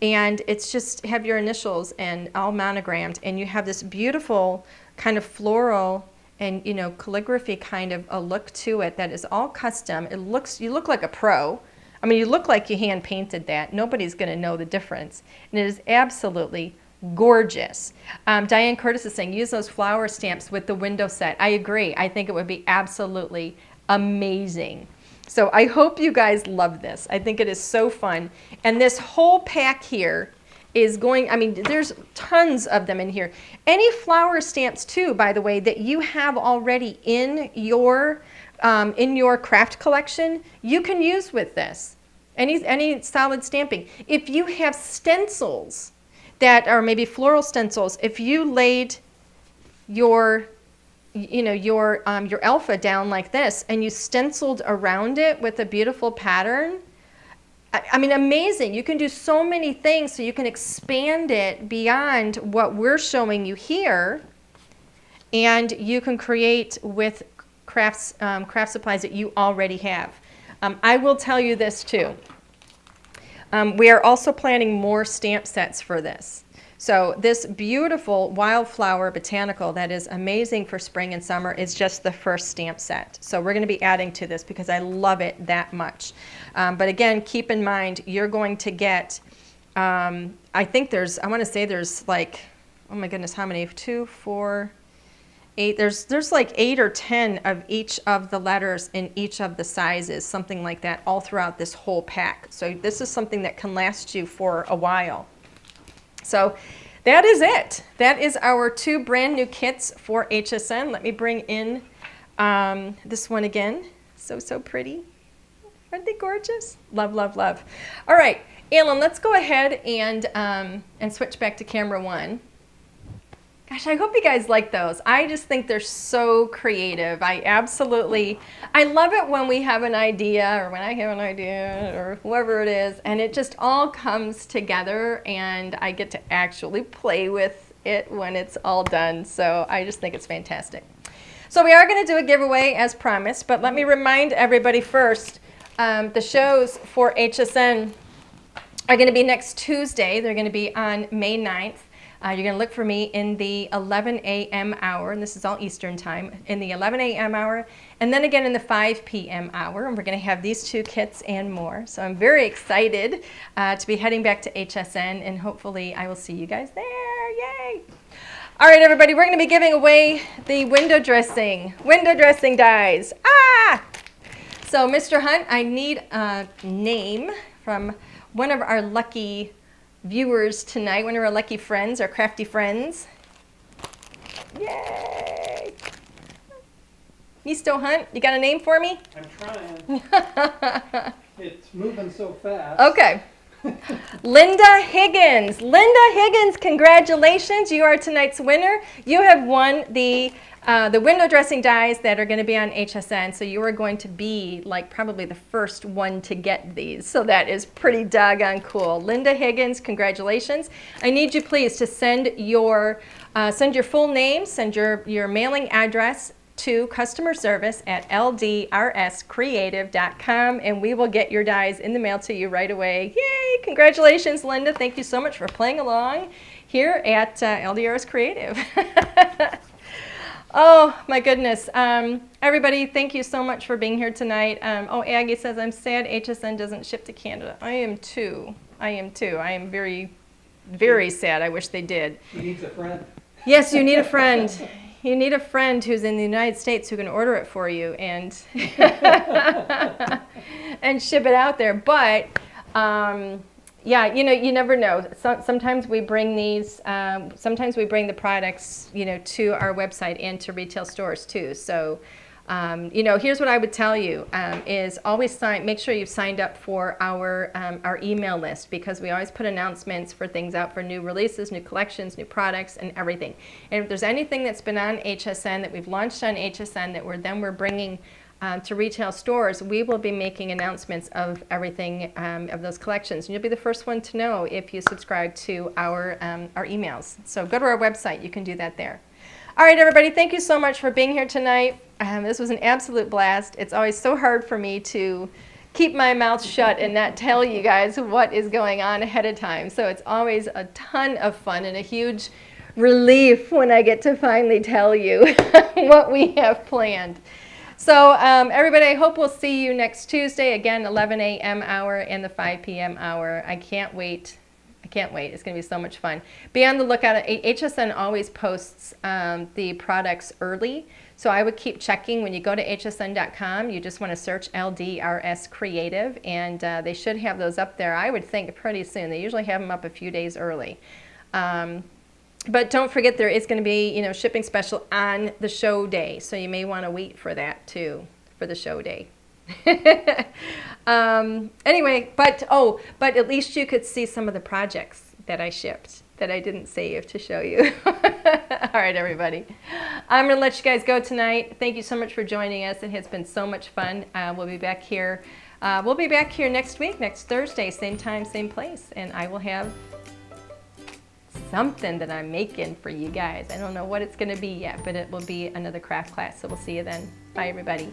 and it's just have your initials and all monogrammed, and you have this beautiful kind of floral and, you know, calligraphy kind of a look to it that is all custom. You look like a pro. I mean, you look like you hand painted that. Nobody's going to know the difference, and it is absolutely gorgeous. Diane Curtis is saying, use those flower stamps with the window set. I agree. I think it would be absolutely amazing. So I hope you guys love this. I think it is so fun. And this whole pack here is going, I mean, there's tons of them in here. Any flower stamps too, by the way, that you have already in your craft collection, you can use with this. Any solid stamping. If you have stencils that are maybe floral stencils, if you laid your alpha down like this and you stenciled around it with a beautiful pattern, I mean, amazing. You can do so many things, so you can expand it beyond what we're showing you here, and you can create with craft supplies that you already have. I will tell you this too. We are also planning more stamp sets for this. So this beautiful wildflower botanical that is amazing for spring and summer is just the first stamp set. So we're going to be adding to this because I love it that much. But again, keep in mind, you're going to get, I think I want to say there's like, oh my goodness, how many? 2, 4, 8. There's like 8 or 10 of each of the letters in each of the sizes, something like that, all throughout this whole pack. So this is something that can last you for a while. So that is it. That is our 2 brand new kits for HSN. Let me bring in this one again. So pretty. Aren't they gorgeous? Love, love, love. All right, Alan, let's go ahead and switch back to camera 1. Gosh, I hope you guys like those. I just think they're so creative. I love it when we have an idea, or when I have an idea, or whoever it is, and it just all comes together, and I get to actually play with it when it's all done. So I just think it's fantastic. So we are going to do a giveaway as promised, but let me remind everybody first, the shows for HSN are going to be next Tuesday. They're going to be on May 9th. You're going to look for me in the 11 a.m. hour, and this is all Eastern time, in the 11 a.m. hour, and then again in the 5 p.m. hour, and we're going to have these 2 kits and more. So I'm very excited to be heading back to HSN, and hopefully I will see you guys there. Yay! All right, everybody, we're going to be giving away the window dressing dies. Ah! So, Mr. Hunt, I need a name from one of our lucky viewers tonight, one of our lucky friends, our crafty friends. Yay! Misto Hunt, you got a name for me? I'm trying. It's moving so fast. Okay. Linda Higgins. Linda Higgins, congratulations. You are tonight's winner. You have won the window dressing dies that are going to be on HSN. So you are going to be like probably the first one to get these. So that is pretty doggone cool. Linda Higgins, congratulations. I need you please to send your full name, send your mailing address to customer service at ldrscreative.com, and we will get your dies in the mail to you right away. Yay! Congratulations, Linda. Thank you so much for playing along here at LDRS Creative. Oh, my goodness. Everybody, thank you so much for being here tonight. Oh, Aggie says, I'm sad HSN doesn't ship to Canada. I am too. I am very, very sad. I wish they did. She needs a friend. Yes, you need a friend. You need a friend who's in the United States who can order it for you and and ship it out there. But yeah, you never know. Sometimes we bring these. Sometimes we bring the products, to our website and to retail stores too. So. Here's what I would tell you, is always make sure you've signed up for our email list, because we always put announcements for things out for new releases, new collections, new products, and everything. And if there's anything that's been on HSN that we've launched on HSN that we're bringing to retail stores, we will be making announcements of everything, of those collections. And you'll be the first one to know if you subscribe to our emails. So go to our website. You can do that there. All right, everybody, thank you so much for being here tonight. This was an absolute blast. It's always so hard for me to keep my mouth shut and not tell you guys what is going on ahead of time. So it's always a ton of fun and a huge relief when I get to finally tell you what we have planned. So everybody, I hope we'll see you next Tuesday, again, 11 a.m. hour and the 5 p.m. hour. I can't wait. It's going to be so much fun. Be on the lookout. HSN always posts the products early. So I would keep checking. When you go to hsn.com, you just want to search LDRS Creative, and they should have those up there, I would think, pretty soon. They usually have them up a few days early. But don't forget, there is going to be, shipping special on the show day. So you may want to wait for that, too, for the show day. Anyway, but at least you could see some of the projects that I shipped that I didn't save to show you. All right, everybody. I'm going to let you guys go tonight. Thank you so much for joining us. It has been so much fun. We'll be back here. We'll be back here next week, next Thursday, same time, same place, and I will have something that I'm making for you guys. I don't know what it's going to be yet, but it will be another craft class. So we'll see you then. Bye, everybody.